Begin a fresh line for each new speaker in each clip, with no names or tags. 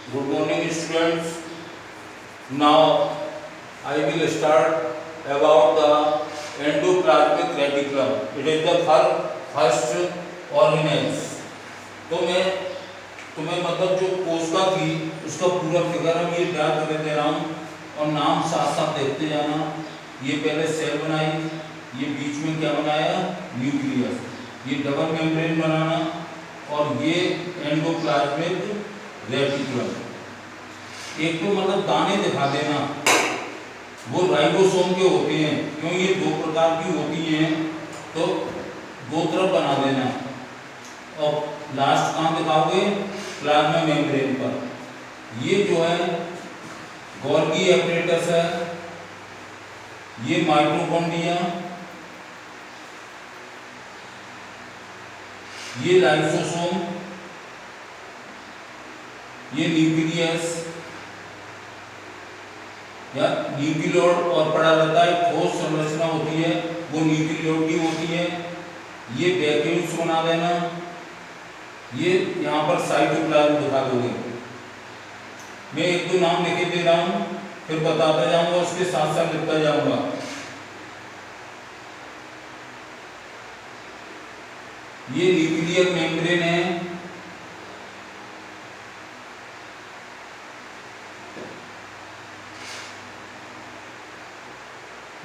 Good morning, students. Now I will start about the endoplasmic reticulum. It is the first organelle. तो मैं तुम्हें मतलब जो कोशिका थी उसका पूरा फिगर हम ये ड्रा कर दे रहा हूँ और नाम साथ साथ देखते जाना। ये पहले सेल बनाई, ये बीच में क्या बनाया, न्यूक्लियस, ये डबल मेम्ब्रेन बनाना और ये एंडोप्लाज्मिक रेटिकुलम। एक तो मतलब दाने दिखा देना, वो राइबोसोम के होते हैं, क्यों ये दो प्रकार की होती हैं, तो दो तरफ बना देना और लास्ट कहाँ दिखाओगे, प्लाज्मा मेम्ब्रेन पर। ये जो है गोल्गी एपरेटस है, ये माइटोकॉन्ड्रिया, ये लाइसोसोम, ये न्यूक्लियस या न्यूक्लियोड और पढ़ा जाता है, ठोस संरचना होती है वो न्यूक्लियोड की होती है। ये वैक्यूल्स बना देना, ये यहाँ पर साइटोप्लाज्म दिखा दोगे। मैं एक दो नाम लिखे दे रहा हूँ, फिर बताता जाऊंगा, उसके साथ साथ लिखता जाऊंगा। ये न्यूक्लियर मेम्ब्रेन है,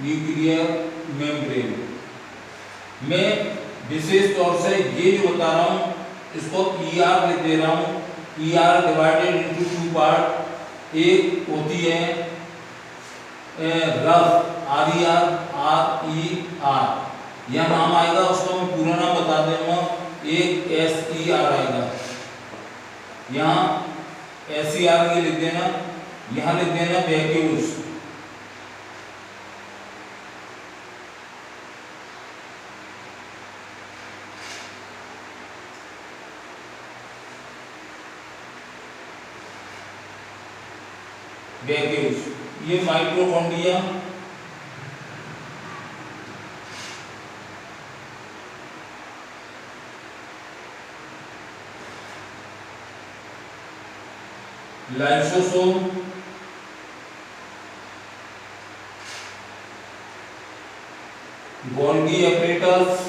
न्यूक्लियर मेम्ब्रेन। मैं विशेष तौर से ये जो बता रहा हूँ इसको ER लिख दे रहा हूँ। ER divided into two part. एक होती है रफ RER, RER, यह नाम आएगा, उसका मैं पूरा नाम बता दूंगा। एक SER आएगा, यहाँ SER ये लिख देना, यहाँ लिख देना वैक्यूल्स। वैक्यूल्स, ये mitochondria, lysosome, Golgi apparatus,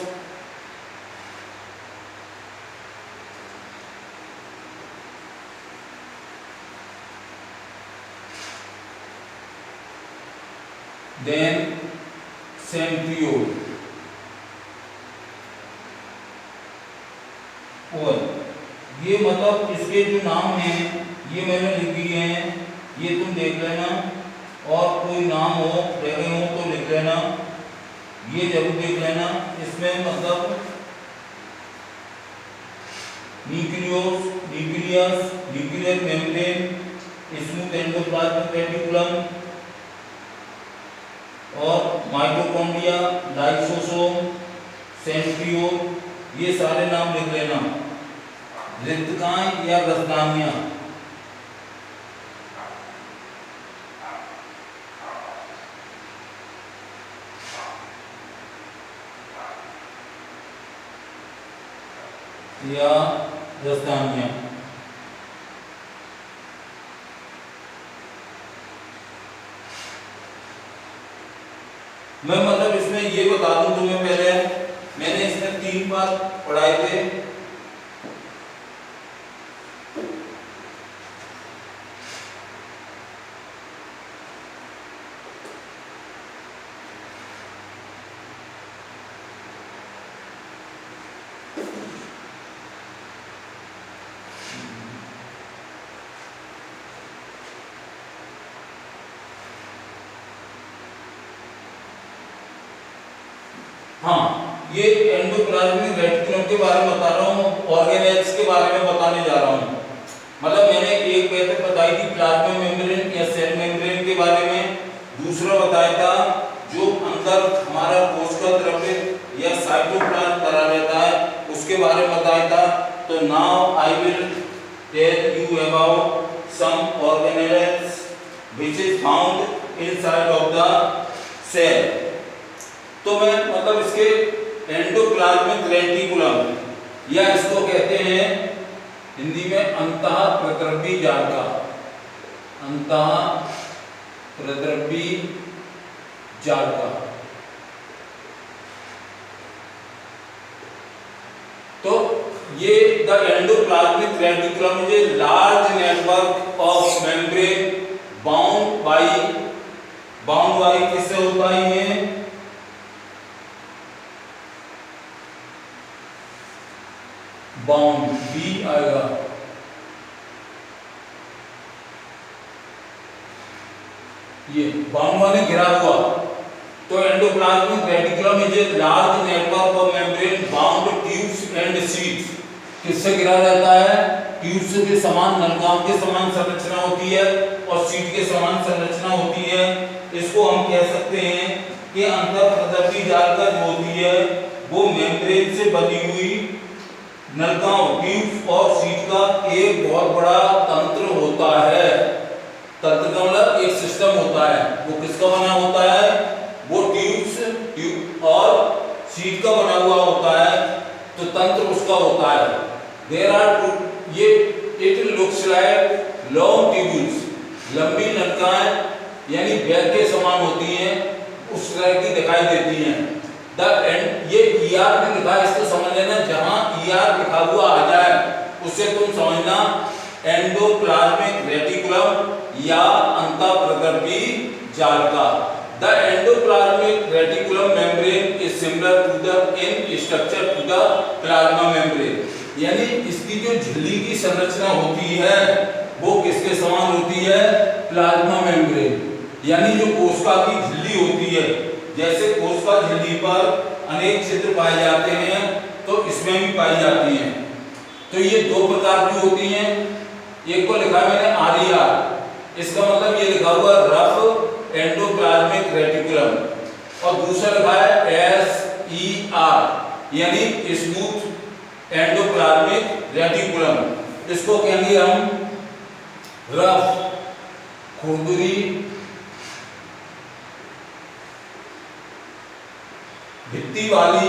then centriole. और ये मतलब इसके जो नाम हैं ये मैंने लिख दिए हैं, ये तुम देख लेना, और कोई नाम हो रहे हो तो लिख लेना, ये जरूर देख लेना। इसमें मतलब nucleolus, nucleus, nuclear membrane, smooth endoplasmic reticulum और माइटोकॉन्ड्रिया, लाइसोसोम, सेंट्रियोल, ये सारे नाम लिख लेना। रिक्तकाएं या रसदानियां, या रसदानियां। मैं मतलब इसमें ये बता दूं तुम्हें, पहले मैंने इसमें 3 बार पढ़ाए थे। हाँ, ये एंडोप्लाज्मिक रेटिकुलम के बारे में बता रहा हूँ, ऑर्गेनेल्स के बारे में बताने जा रहा हूँ। मतलब मैंने एक पहले बताई थी प्लाज्मा मेम्ब्रेन या सेल मेम्ब्रेन के बारे में, दूसरा बताया था जो अंदर हमारा कोशिका द्रव्य या साइटोप्लाज्म करा रहता है उसके बारे में बताया था। तो now I will tell you about some organelles which is found inside of the cell. तो मैं मतलब इसके एंडोप्लाज्मिक रेटिकुलम या इसको कहते हैं हिंदी में अंतः प्रकृति जालिका। अंतः प्रद्रव्य जालिका। तो ये the endoplasmic reticulum is a large network of membrane bound by किससे होता है ये, बाउंड बी आएगा, ये बाउंड माने घिरा हुआ। तो endoplasmic reticulum is a large network of membrane bound tubes and sheets. किससे घिरा रहता है, ट्यूब्स के समान, नलिकाओं के समान संरचना होती है और शीट के समान संरचना होती है। इसको हम कह सकते हैं कि अंतःप्रद्रव्य जालिका जो होती है वो मेम्ब्रेन से बनी हुई नलिकाओं, ट्यूब्स और शीट का एक बहुत बड़ा तंत्र होता है। तंत्र का मतलब एक सिस्टम होता है। वो किसका बना होता है, वो ट्यूब और शीट का बना हुआ होता है, तो तंत्र उसका होता है। देयर आर टू, ये it looks like long tubes, लंबी नलिकाएं यानी बैग के समान होती हैं, उस तरह की दिखाई देती हैं। द एंड, ये ईआर में लिखा है, इसको समझ लेना, जहां ईआर लिखा हुआ आ जाए उससे तुम समझना एंडोप्लाज्मिक रेटिकुलम या अंतःप्रद्रव्य जालिका। The endoplasmic reticulum membrane is similar to the in structure to the plasma membrane, यानी इसकी जो झिल्ली की संरचना होती है वो किसके समान होती है, प्लाज्मा मेम्ब्रेन, यानी जो कोशिका की झिल्ली होती है। जैसे कोशिका झिल्ली पर अनेक छिद्र पाए जाते हैं तो इसमें भी पाई जाती हैं। तो ये दो प्रकार की होती हैं, एक को लिखा मैंने आरईआर, इसका मतलब ये लिखा हुआ रफ एंडोप्लाज्मिक रेटिकुलम, और दूसरा लिखा है एसईआर यानी स्मूथ एंडोप्लाज्मिक रेटिकुलम। इसको कहेंगे हम रफ, खुरदुरी, भित्ति वाली,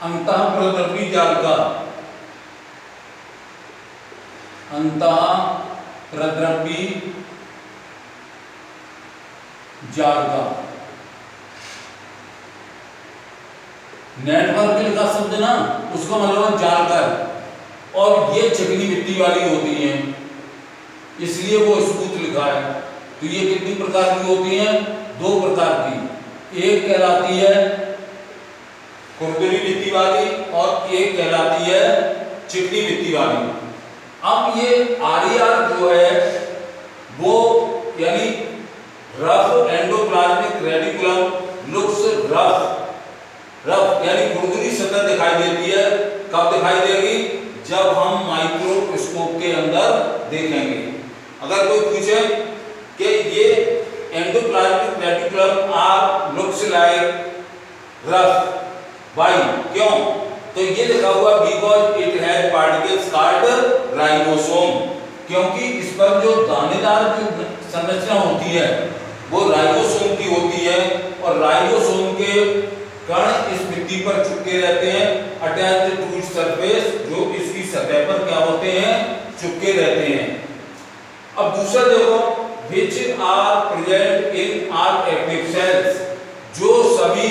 अंतःप्रद्रव्य जालिका, अंतःप्रद्रव्य जालिका। नेटवर्क लिखा शब्द ना, उसका मतलब जालिका, और ये चिकनी मिट्टी वाली होती हैं, इसलिए वो स्मूथ लिखा है। तो ये कितनी प्रकार की होती हैं, दो प्रकार की, एक कहलाती है खुरदुरी मिट्टी वाली और एक कहलाती है चिकनी मिट्टी वाली। अब ये आरईआर जो है वो यानी rough endoplasmic reticulum looks rough, rough यानी खुरदुरी सतह दिखाई देती है। कब दिखाई देगी, जब हम माइक्रोस्कोप के अंदर देखेंगे। अगर कोई पूछे कि ये endoplasmic reticulum are looks like rough, why, क्यों, तो ये लिखा हुआ because it has particles called ribosome, क्योंकि इस पर जो दानेदार जो संरचना होती है वो राइबोसोम की होती है, और राइबोसोम के कण इस मिट्टी पर चिपके रहते हैं, अटैच्ड टू इट्स सरफेस, जो इसकी सतह पर क्या होते हैं, चिपके रहते हैं। अब दूसरा देखो, which are present in are active cells, जो सभी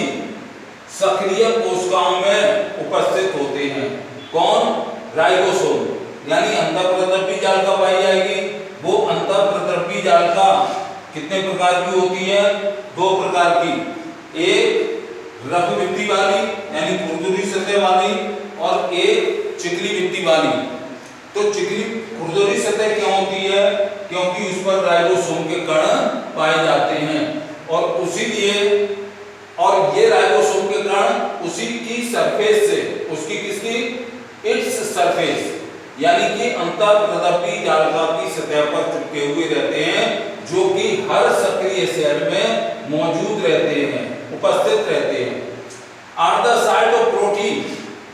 सक्रिय कोशिकाओं में उपस्थित होते हैं। कौन, राइबोसोम, यानी अंतःप्रद्रव्य जालिका पाई जाएगी। वो अंतःप्रद्रव्य जालिका कितने प्रकार की होती है, दो प्रकार की, एक रफ मिट्टी वाली यानी खुरदुरी सतह वाली, और एक चिकनी मिट्टी वाली। तो चिकनी खुरदुरी सतह क्यों होती है, क्योंकि उस पर राइबोसोम के कण पाए जाते हैं, और उसीलिए, और ये राइबोसोम के कण उसी की सरफेस से, उसकी किसकी, इट्स सरफेस यानी कि अंतःप्रद्रव्य जालिका की सतह पर चिपके हुए रहते हैं, जो कि हर सक्रिय सेल में मौजूद रहते हैं, उपस्थित रहते हैं। Are the site of protein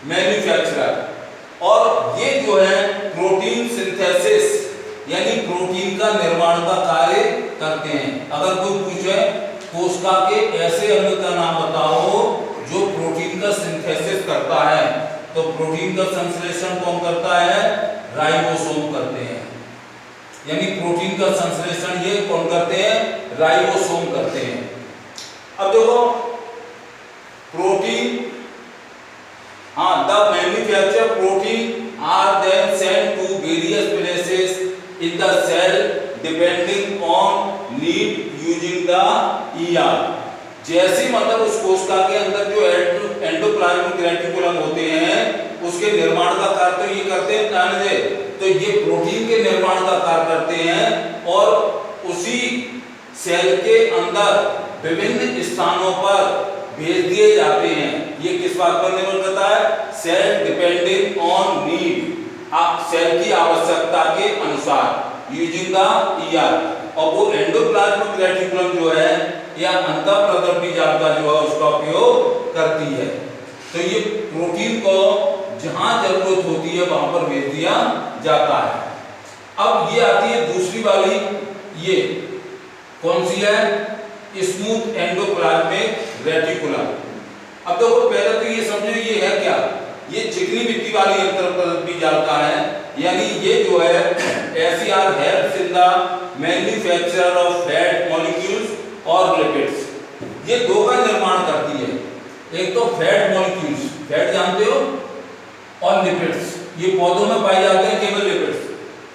manufacturer, और ये जो है प्रोटीन सिंथेसिस यानी प्रोटीन का निर्माण का कार्य करते हैं। अगर कोई पूछे कोशिका के ऐसे अंग का नाम बताओ जो प्रोटीन का सिंथेसिस करता है, तो प्रोटीन का संश्लेषण कौन करता है? राइबोसोम करते हैं। यानी प्रोटीन का संश्लेषण ये कौन करते हैं? राइबोसोम करते हैं। अब देखो protein, the manufacture protein are then sent to various places in the cell depending on need using the ER. जैसे मतलब उस कोशिका के अंदर जो एंडोप्लाज्मिक रेटिकुलम होते हैं उसके निर्माण का कार्य तो ये करते हैं, ध्यान दे, तो ये प्रोटीन के निर्माण का कार्य करते हैं और उसी सेल के अंदर विभिन्न स्थानों पर भेज दिए जाते हैं। ये किस बात पर निर्भर करता है? Cell depending on need, cell की आवश्यकता के अनुसार यूजिंग द ईआर। और वो एंडोप्लाज्मिक रेटिकुलम जो है या अंतःप्रदर्भी जालिका जो है उसका उपयोग करती है। तो ये प्रोटीन को जहां जरूरत होती है वहां पर भेज दिया जाता है। अब ये आती है दूसरी वाली, ये कौन सी है? Smooth endoplasmic reticulum. अब देखो पहले तो ये समझो ये है क्या? ये चिकनी मिट्टी वाली अंतःप्रदर्भी जालिका है। यानी ये जो है SER helps in the manufacture of fat molecules और लिपिड्स। ये दो का निर्माण करती है, एक तो फैट मॉलिक्यूल्स, फैट जानते हो, और लिपिड्स। ये पौधों में पाए जाते हैं केवल लिपिड्स,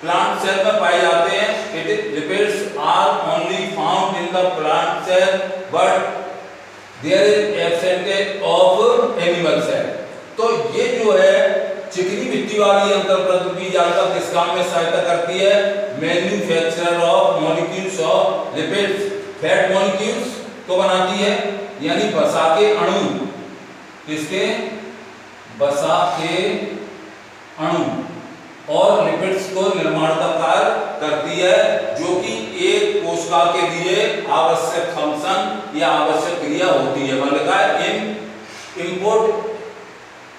प्लांट सेल में पाए जाते हैं। Lipids are only found in the plant cell but there is absent of animal cell. तो ये जो है चिकनी मिट्टी वाली अंतःप्रदर्भी जालिका किस काम में सहायता करती है? Manufacture of molecules of lipids, fat molecules को बनाती है। यानी वसा के अणु, किसके? वसा के अणु और लिपिड्स को निर्माण का कार्य करती है, जो कि एक कोशिका के लिए आवश्यक फंक्शन या आवश्यक क्रिया होती है। मतलब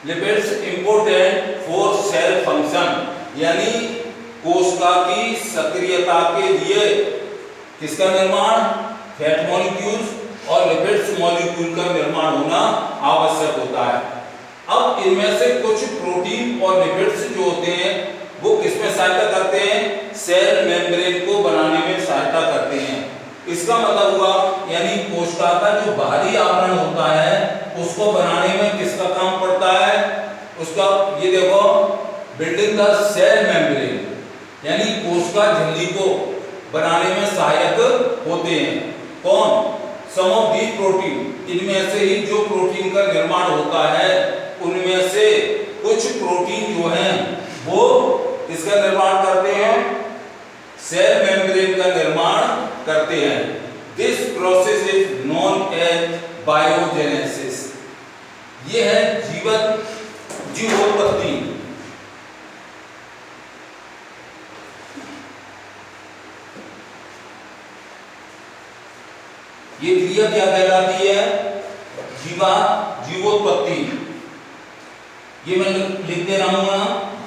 lipids important for sale function, यानी कोशिका की सक्रियता के लिए किसका निर्माण? फैट मॉलिक्यूल्स और लिपिड्स मॉलिक्यूल का निर्माण होना आवश्यक होता है। अब इनमें से कुछ प्रोटीन और लिपिड्स जो होते हैं वो किसमें सहायता करते हैं? सेल मेम्ब्रेन को बनाने में सहायता करते हैं। इसका मतलब हुआ यानी कोशिका का जो बाहरी आवरण होता है उसको बनाने में किसका काम पड़ता है? उसका, ये देखो, बिल्डिंग द सेल मेम्ब्रेन, यानी कोशिका झिल्ली को बनाने में सहायक होते हैं। कौन? सम ऑफ दीज प्रोटीन, इनमें से ही जो प्रोटीन का निर्माण होता है उनमें से कुछ प्रोटीन जो हैं वो इसका निर्माण करते हैं, सेल मेम्ब्रेन का निर्माण करते हैं। This process is known as biogenesis. ये है जीवोत्पत्ति। ये क्रिया क्या कहलाती है? जीवोत्पत्ति। ये मैं लिख दे रहा हूं,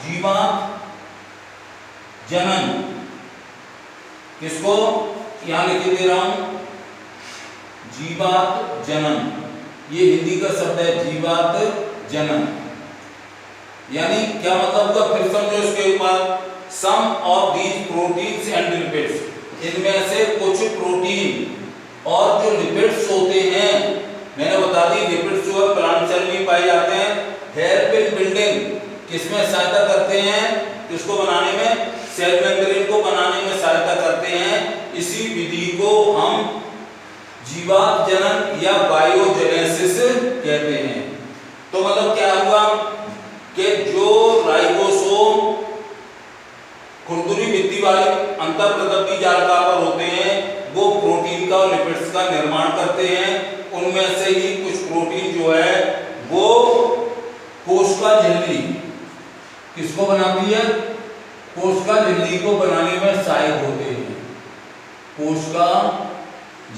जीवा जनन। किसको यहां लिख दे रहा हूं? जीवात जनन। ये हिंदी का शब्द है, जीवात जनन। यानी क्या मतलब हुआ? फिर समझो इसके ऊपर। Some of these proteins and lipids, इनमें से कुछ प्रोटीन और जो लिपिड्स होते हैं, मैंने बता दी लिपिड्स जो है प्लांट सेल में पाए जाते हैं। हेल्प इन बिल्डिंग, किसमें सहायता करते हैं? किसको बनाने में? सेल मेम्ब्रेन को बनाने में सहायता करते हैं। इसी विधि को हम जीवात जनन या बायोजेनेसिस कहते हैं। तो मतलब क्या हुआ कि जो राइबोसोम खुरदुरी मिट्टी वाली अंतःप्रदर्भी जालिका पर होते हैं वो प्रोटीन का और लिपिड्स का निर्माण करते हैं। उनमें से ही कुछ प्रोटीन जो है वो कोशिका झिल्ली किसको बनाती है? कोशिका झिल्ली को बनाने में सहायक होते हैं, कोशिका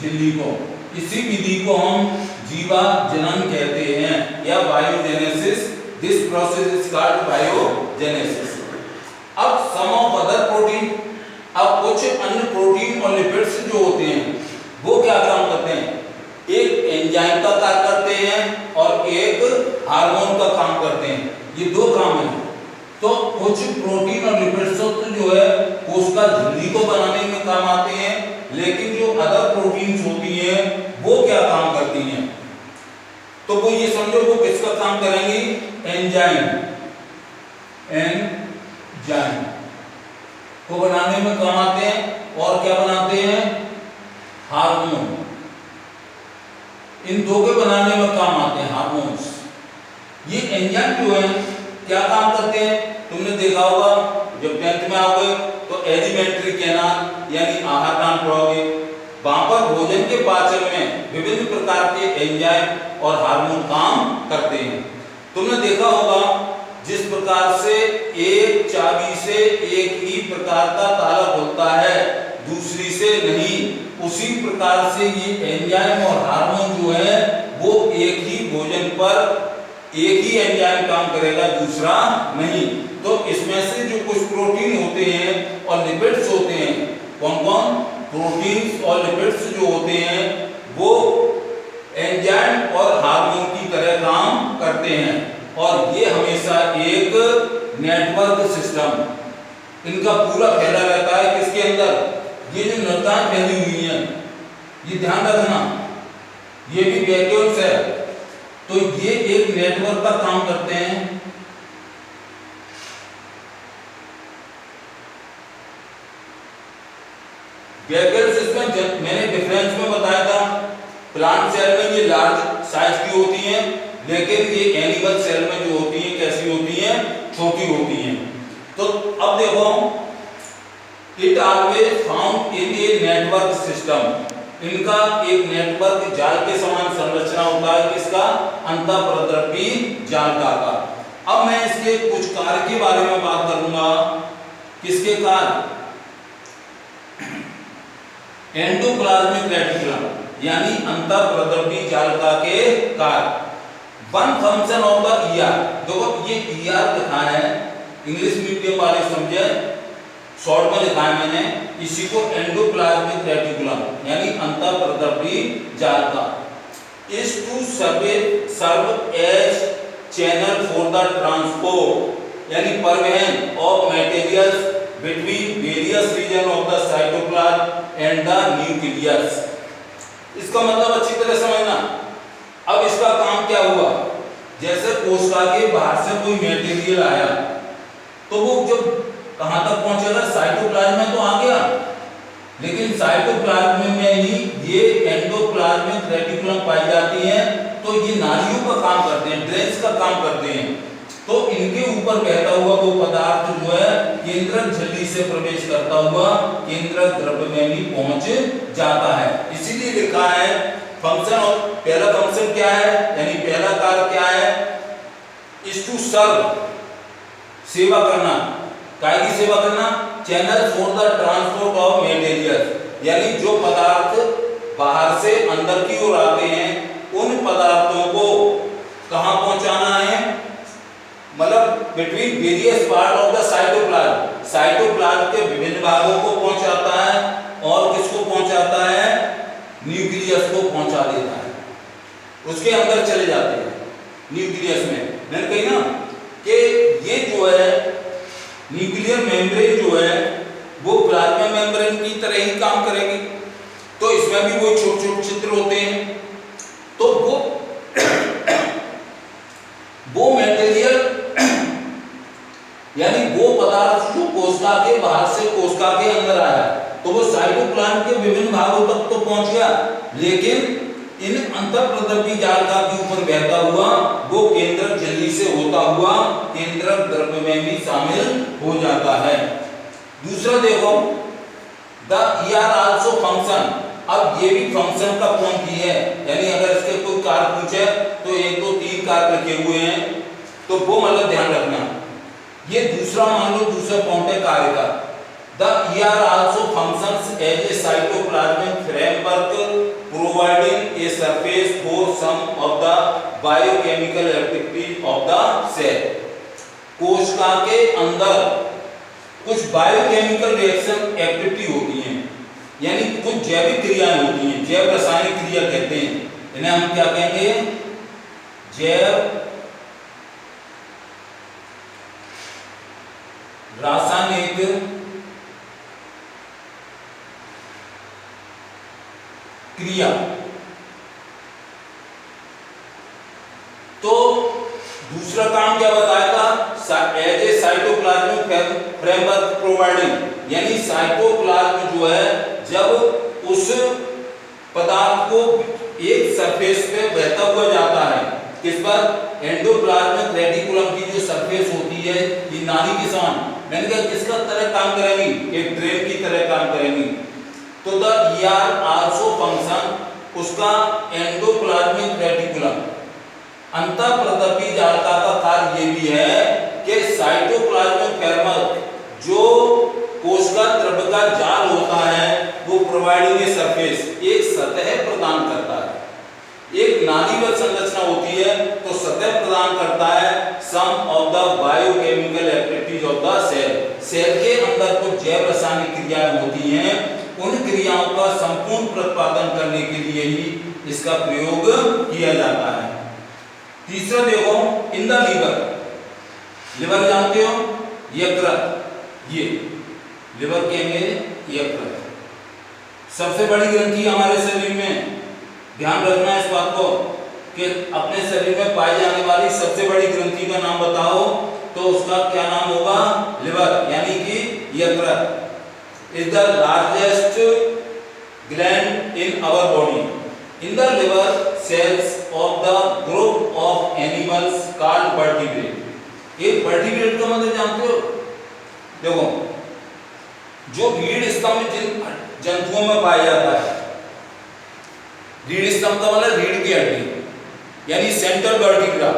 झिल्ली को। इसी विधि को हम जीवा जनन कहते हैं या biogenesis. This process is called biogenesis. अब सम ऑफ अदर प्रोटीन, अब कुछ अन्य प्रोटीन और लिपिड्स जो होते हैं वो क्या काम करते हैं? एक एंजाइम का कार्य करते हैं और एक हार्मोन का काम करते हैं। ये दो काम है। तो कुछ प्रोटीन और लिपिड तत्व जो है कोशिका झिल्ली को बनाने में काम आते हैं, लेकिन जो अदर प्रोटीन्स होती हैं वो क्या काम करती हैं? तो वो ये समझो वो किसका काम करेंगी? एंजाइम, एंजाइम को बनाने में काम आते हैं। और क्या बनाते हैं? हार्मोन, इन दो के बनाने में काम आते हैं हार्मोन्स। ये एंजाइम जो है क्या काम करते हैं? तुमने देखा होगा जब 10th में आओगे तो एलिमेंट्री कैनाल यानी आहार नाम पढ़ोगे, वहां पर भोजन के पाचन में विभिन्न प्रकार के एंजाइम और हार्मोन काम करते हैं। तुमने देखा होगा जिस प्रकार से एक चाबी से एक ही प्रकार का ताला खुलता है, दूसरी से नहीं, उसी प्रकार से ये एंजाइम और हार्मोन जो है वो एक ही भोजन पर एक ही एंजाइम काम करेगा, दूसरा नहीं। तो इसमें से जो कुछ प्रोटीन होते हैं और लिपिड्स होते हैं, कौन कौन प्रोटीन्स और लिपिड्स जो होते हैं वो एंजाइम और हार्मोन की तरह काम करते हैं। और ये हमेशा एक नेटवर्क सिस्टम इनका पूरा फैला रहता है। किसके अंदर? ये जो नलिकाएं फैली हुई हैं, ये ध्यान रखना, ये भी वैक्यूल्स है, तो ये एक नेटवर्क का काम करते हैं। वैक्यूल्स इसमें मैंने डिफरेंस में बताया था, प्लांट सेल में ये लार्ज साइज की होती हैं, लेकिन ये एनिमल सेल में जो होती हैं कैसी होती हैं? छोटी होती हैं। तो अब देखो, it always found in a network system, इनका एक नेटवर्क जाल के समान संरचना होता है। किसका? अंतःप्रद्रव्य जालिका का। अब मैं इसके कुछ कार्य के बारे में बात करूंगा। किसके कार्य? एंडोप्लाज्मिक रेटिकुलम यानी अंतःप्रद्रव्य जालिका के कार्य। One function of the ER, देखो ये ईआर लिखा है, इंग्लिश मीडियम वाले समझे, शॉर्ट में लिखा है मैंने, इसी को एंडोप्लाज्मिक रेटिकुलम यानी अंतःप्रद्रव्य जालिका is to serve as channel for the transport यानी परिवहन of materials between various region of the cytoplasm and the nucleus. इसका मतलब अच्छी तरह समझना। अब इसका काम क्या हुआ? जैसे कोशिका के बाहर से कोई मटेरियल आया तो वो जब कहां तक पहुंचेगा? साइटोप्लाज्म में तो आ गया, लेकिन साइटोप्लाज्म में ही ये एंडोप्लाज्मिक रेटिकुलम पाई जाती है, तो ये नालियों का काम करते हैं, ड्रेन्स का काम करते हैं। तो इनके ऊपर बहता हुआ वो पदार्थ जो है केंद्रक झिल्ली से प्रवेश करता हुआ केंद्रक द्रव्य में भी पहुंच जाता है। इसीलिए लिखा है फंक्शन, और पहला फंक्शन क्या है यानी पहला कार्य क्या है? इज टू सर्व, सेवा करना। काय की सेवा करना? Channel for the transport of materials यानी जो पदार्थ बाहर से अंदर की ओर आते हैं उन पदार्थों को कहां पहुंचाना है? मतलब between various part of the cytoplasm, cytoplasm के विभिन्न भागों को पहुंचाता है। और किसको पहुंचाता है? न्यूक्लियस को पहुंचा देता है, उसके अंदर चले जाते हैं न्यूक्लियस में। मैंने कही ना कि ये जो है न्यूक्लियर मेम्ब्रेन जो है वो प्लाज्मा मेम्ब्रेन की तरह ही काम करेगी। तो इसमें भी वो छोटे छोटे छिद्र होते हैं, तो वो मटेरियल यानी वो पदार्थ जो कोशिका के बाहर से कोशिका के अंदर आया तो वो साइटोप्लाज्म के विभिन्न भागों तक तो पहुंच गया, लेकिन इन अंतःप्रद्रव्य जालिका के ऊपर बहता हुआ वो केंद्रक झिल्ली से होता हुआ केंद्रक द्रव्य में भी शामिल हो जाता है। दूसरा देखो, द ईआर आल्सो फंक्शन। अब ये भी फंक्शन का पॉइंट ही है, यानी अगर इसके कोई कार्य पूछे तो 1 2 3 कार्य लिखे हुए हैं, तो वो मतलब ध्यान रखना। ये दूसरा मान लो दूसरा पॉइंट है कार्य का। The ER also functions as a cytoplasmic framework, providing a surface for some of the biochemical activities of the cell. कोशिका के अंदर कुछ बायोकेमिकल रिएक्शन एक्टिविटी होती हैं, यानी कुछ जैविक क्रियाएं होती हैं, जैव रासायनिक क्रिया कहते हैं इन्हें। हम क्या कहेंगे? जैव प्लाज्मिक क्रिया। तो दूसरा काम क्या बताया था, as a cytoplasmic framework providing, यानी साइटोप्लाज्म जो है जब उस पदार्थ को एक सरफेस पे बहता हुआ जाता है, किस पर, एंडोप्लाज्मिक रेटिकुलम की जो सरफेस होती है ये नाली के समान, मैंने कहा किसका तरह काम करेंगी, एक ड्रेन की तरह काम करेंगी। तो द ईआर आल्सो फंक्शन उसका एंडोप्लाज्मिक रेटिकुलम, अंतःप्रदपी जालिका का कार्य ये भी है कि साइटोप्लाज्मिक फ्रेमवर्क जो कोशिका द्रव्य का जाल होता है वो प्रोवाइडिंग ए सरफेस, एक सतह प्रदान करता है। एक नालीवत संरचना होती है तो सतह प्रदान करता है some of the biochemical activities of the cell, cell के अंदर कुछ जैव रासायनिक क्रियाएं होती हैं, उन क्रियाओं का संपूर्ण प्रतिपादन करने के लिए ही इसका प्रयोग किया जाता है। तीसरा देखो, इन द लीवर, लिवर जानते हो, यकृत, ये लिवर कहेंगे यकृत, सबसे बड़ी ग्रंथि हमारे शरीर में, ध्यान रखना इस बात को कि अपने शरीर में पाई जाने वाली सबसे बड़ी ग्रंथि का नाम बताओ तो उसका क्या नाम होगा, लिवर, यानी कि यकृत is the largest gland in our body. In the liver cells of the group of animals called vertebrate. एक vertebrate का मतलब जानते हो, देखो जो रीढ़ स्तंभ जिन जंतुओं में पाया जाता है, रीढ़ स्तंभ का मतलब रीढ़ की हड्डी यानी सेंट्रल वर्टिब्रा,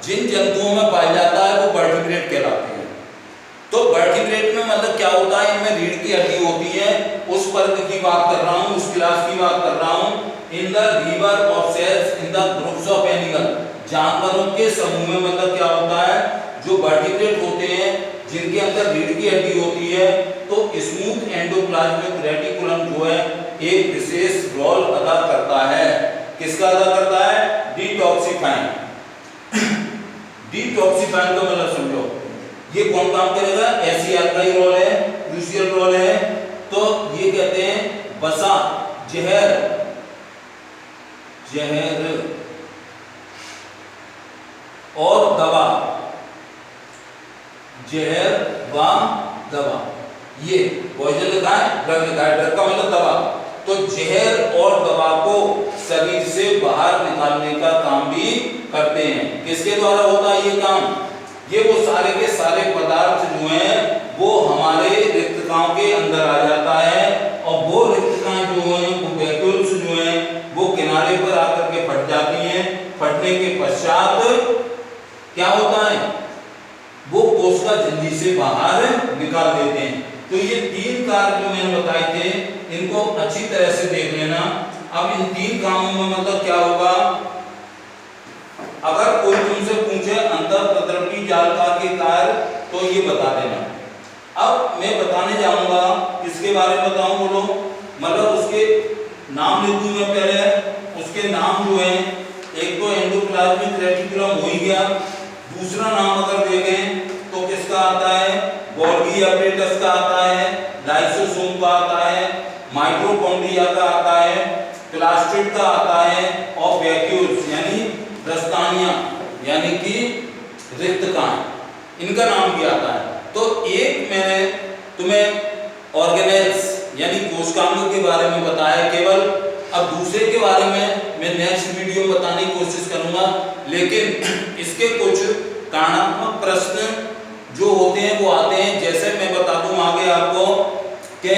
जिन जंतुओं में पाया जाता है वो वर्टिब्रेट कहलाते हैं। तो वर्टिब्रेट में मतलब क्या होता है, इनमें रीढ़ की हड्डी होती है, उस वर्ग की बात कर रहा हूं, उस क्लास की बात कर रहा हूं। In the liver of cells in the groups of animal, जानवरों के समूह में मतलब क्या होता है, जो वर्टिब्रेट होते हैं जिनके अंदर रीढ़ की हड्डी होती है, तो स्मूथ एंडोप्लाज्मिक रेटिकुलम जो है एक विशेष रोल अदा करता है। किसका अदा करता है, डिटॉक्सिफाइंग। डिटॉक्सिफाइंग का मतलब समझो, ये कौन काम करेगा, एसीआर का ही रोल है, क्रूशियल रोल है। तो ये कहते हैं वसा, जहर, जहर और दवा, जहर व दवा, ये पॉइजन लिखा है, ड्रग लिखा है, ड्रग का मतलब दवा। तो जहर और दवा को शरीर से बाहर निकालने का काम भी करते हैं। किसके द्वारा होता है ये काम, ये वो सारे के सारे पदार्थ जो हैं वो हमारे रिक्तकाओं के अंदर आ जाता है, और वो रिक्तकाएं जो हैं वो वैक्यूल्स जो हैं वो किनारे पर आकर के फट जाती हैं। फटने के पश्चात क्या होता है, वो कोशिका झिल्ली से बाहर निकाल देते हैं। तो ये तीन कार्य जो मैंने बताए थे इनको अच्छी तरह से देख लेना। अब इन तीन कामों में मतलब क्या होगा, अगर कोई तुमसे पूछे अंतःप्रद्रवी जालिका के कार्य तो ये बता देना। अब मैं बताने जाऊंगा, किसके बारे में बताऊं बोलो, मतलब उसके नाम लिख दूं मैं पहले, उसके नाम जो है, एक तो एंडोप्लाज्मिक रेटिकुलम हो ही गया, दूसरा नाम अगर देखें तो किसका आता है, गोल्गी अपरेटस का आता है, लाइसोसोम का आता है, माइटोकॉन्ड्रिया का आता है, प्लास्टिड का आता है, और वैक्यूल्स यानी रस्तानियां यानी कि रिक्तकाएं, इनका नाम भी आता है। तो एक मैंने तुम्हें ऑर्गेनेल्स यानी कोशिकाओं के बारे में बताया केवल, अब दूसरे के बारे में मैं नेक्स्ट वीडियो में बताने की कोशिश करूंगा, लेकिन इसके कुछ कारणात्मक प्रश्न जो होते हैं वो आते हैं। जैसे मैं बता दूं आगे आपको कि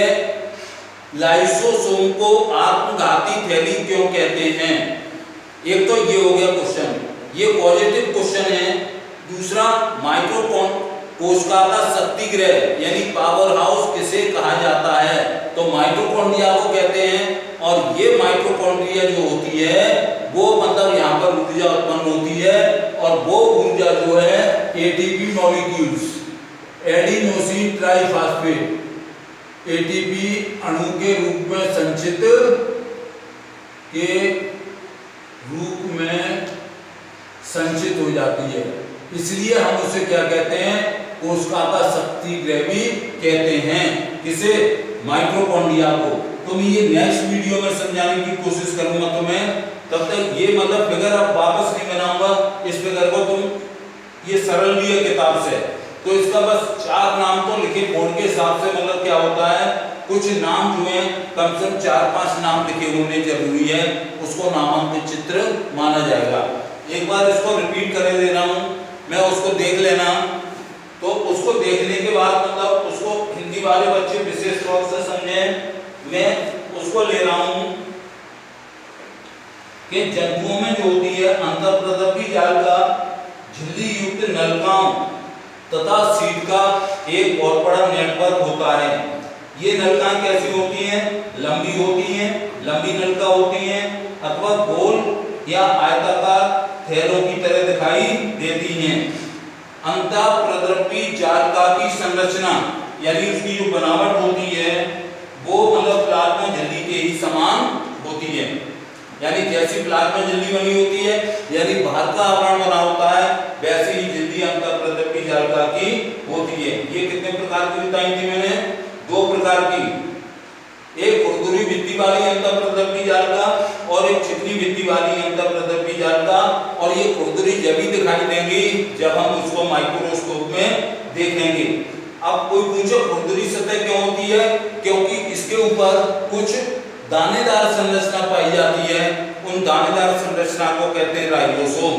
लाइसोसोम को आत्मघाती थैली क्यों कहते हैं, एक तो ये हो गया क्वेश्चन, ये पॉजिटिव क्वेश्चन है। दूसरा, कोशिका का शक्ति गृह यानी पावर हाउस किसे कहा जाता है, तो माइटोकॉन्ड्रिया को कहते हैं। और ये माइटोकॉन्ड्रिया जो होती है वो मतलब यहाँ पर ऊर्जा उत्पन्न होती है, और वो ऊर्जा जो है ATP molecules, adenosine triphosphate, ATP अणु के रूप में संचित के रूप में संचित हो जाती है, इसलिए हम उसे क्या कहते हैं, कोशिका का शक्ति गृह भी कहते हैं। किसे? माइटोकॉन्ड्रिया को। तो मैं ये नेक्स्ट वीडियो में समझाने की कोशिश करूंगा तुम्हें। तब तक ये मतलब फिगर अब वापस नहीं बनाऊंगा, इस फिगर को तुम ये सरल लिया किताब से, तो इसका बस 4 नाम तो लिखे बोर्ड के हिसाब से। मतलब क्या होता है, कुछ नाम जो है कम से कम 4-5 नाम लिखे होने जरूरी है, उसको नामांकित चित्र माना जाएगा। एक बार इसको रिपीट कर दे रहा हूँ मैं, उसको देख लेना। तो उसको देखने के बाद मतलब उसको हिंदी वाले बच्चे विशेष तौर से समझें। मैं उसको ले रहा हूँ कि जंतुओं में जो होती है अंतःप्रदर्भी जाल का झिल्ली युक्त नलिकाओं तथा सीट का एक बहुत बड़ा नेटवर्क होता है। ये नलिकाएं कैसी होती हैं? लंबी होती हैं, लंबी नलिका होती हैं, अथवा गोल या आयताकार थैलों की तरह दिखाई देती हैं। अंतःप्रदर्भी जालिका की संरचना यानी उसकी जो बनावट होती है वो मतलब प्लाज्मा झिल्ली के ही समान होती है। यानी जैसी प्लाज्मा झिल्ली बनी होती है, यानी बाहर का आवरण बना होता है, वैसे ही झिल्ली अंतःप्रदर्भी जालिका की होती है। ये कितने प्रकार की बताई थी मैंने? 2 प्रकार की, एक खुरदुरी भित्ति वाली अंतःप्रदर्भी जालिका और एक चिकनी भित्ति वाली अंतःप्रदर्भी जालिका। और ये खुरदुरी जब ही दिखाई देंगी जब हम उसको माइक्रोस्कोप में देखेंगे। अब कोई पूछे खुरदुरी सतह क्यों होती है? क्योंकि इसके ऊपर कुछ दानेदार संरचना पाई जाती है। उन दानेदार संरचना को कहते हैं राइबोसोम,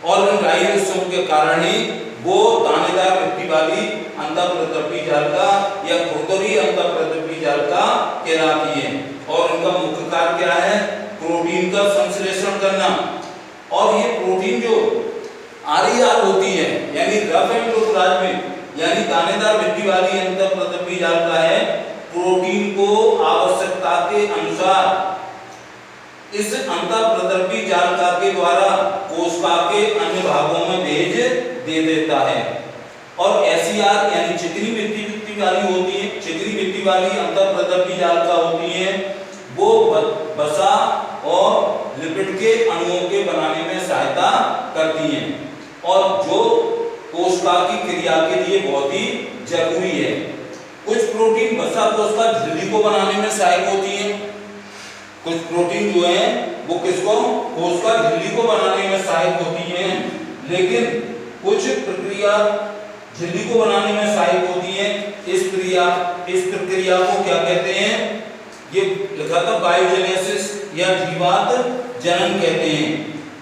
और उन राइबोसोम के कारण ही वो दानेदार भित्ति वाली अंतःप्रदर्भी जालिका या खुरदुरी अंतःप्रदर्भी जालिका कहलाती है। और इनका मुख्य कार्य क्या है? प्रोटीन का संश्लेषण करना। और ये प्रोटीन जो RER होती है यानी रफ एंडोप्लाज्मिक यानी दानेदार भित्ति वाली अंतःप्रदर्भी जालिका है, प्रोटीन को आवश्यकता के अनुसार इस अंतःप्रदर्भी जालिका के द्वारा कोशिका के अन्य भागों में भेज दे देता है। और SER यानी चिकनी भित्ति वाली होती है, चिकनी भित्ति वाली अंतःप्रदर्भी जालिका होती है, वो वसा और लिपिड के अणुओं के बनाने में सहायता करती हैं और जो कोशिका की क्रिया के लिए बहुत ही जरूरी है। कुछ प्रोटीन वसा कोशिका झिल्ली को बनाने में सहायक होती हैं, कुछ प्रोटीन जो है वो किसको? कोशिका झिल्ली को बनाने में सहायक होती हैं, लेकिन कुछ प्रक्रिया झिल्ली को बनाने में सहायक होती है। इस प्रक्रिया को क्या कहते हैं? ये लिखा था बायोजेनेसिस या जीवात जनन कहते हैं।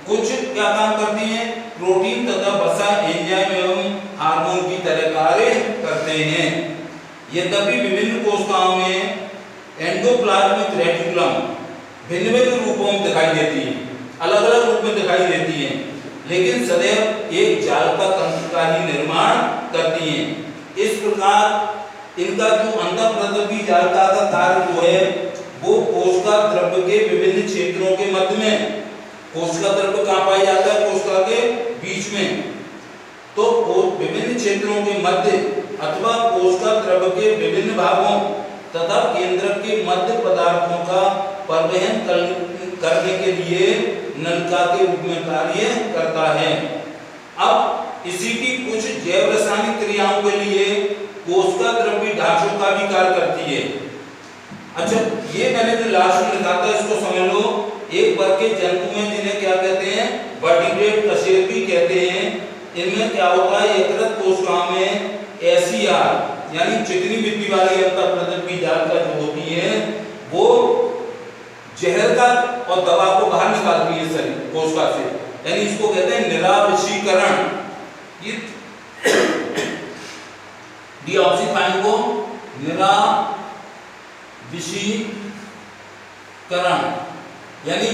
कुछ क्या काम करती हैं? प्रोटीन तथा वसा एंजाइम एवं हार्मोन की तरह कार्य करते हैं। यद्यपि विभिन्न कोशिकाओं में एंडोप्लाज्मिक रेटिकुलम भिन्न-भिन्न रूपों में दिखाई देती है, अलग-अलग रूप में दिखाई देती है, लेकिन सदैव एक जालिका तंत्र का ही निर्माण करती हैं। इस प्रकार इनका जो अंतःप्रदर्भी जालिका का कार्य जो है वो कोशिका द्रव्य के विभिन्न क्षेत्रों के मध्य में, कोशिका द्रव्य कहाँ पाया जाता है? कोशिका के बीच में, तो विभिन्न क्षेत्रों के मध्य अथवा कोशिका द्रव्य के विभिन्न भागों तथा केंद्र के मध्य पदार्थों का परिवहन करने के लिए नलिका के रूप में कार्य करता है। अब इसी की कुछ जैव रासायनिक क्रियाओं के लिए कोशिका द्रव्य ढांचों का भी कार्य करती है। अच्छा, ये मैंने जो लास्ट में लिखा था इसको समझ लो। एक वर्ग के जंतु में जिन्हें क्या कहते हैं? वर्टिब्रेट कशेरुकी कहते हैं। इनमें क्या होता है? यकृत कोशिकाओं में SER यानी चिकनी भित्ति वाली अंतःप्रदर्भी जालिका जो होती है वो जहर का और दवा को बाहर निकालती है शरीर कोशिका से, यानी इसको कहते हैं निरावशीकरण। ये डीऑक्सीफाइन को निरावशीकरण यानी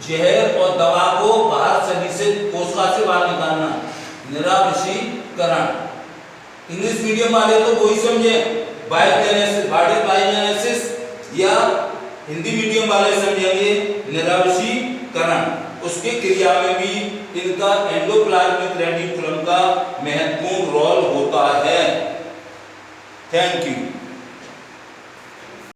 जहर और दवा को बाहर शरीर से कोशिका से बाहर निकालना, निरावशीकरण। इंग्लिश मीडियम वाले तो वही समझे बायोजेनेसिस, या हिंदी मीडियम वाले समझेंगे निरावशीकरण। उसके क्रिया में भी इनका एंडोप्लाज्मिक रेटिकुलम का महत्वपूर्ण रोल होता है। Thank you.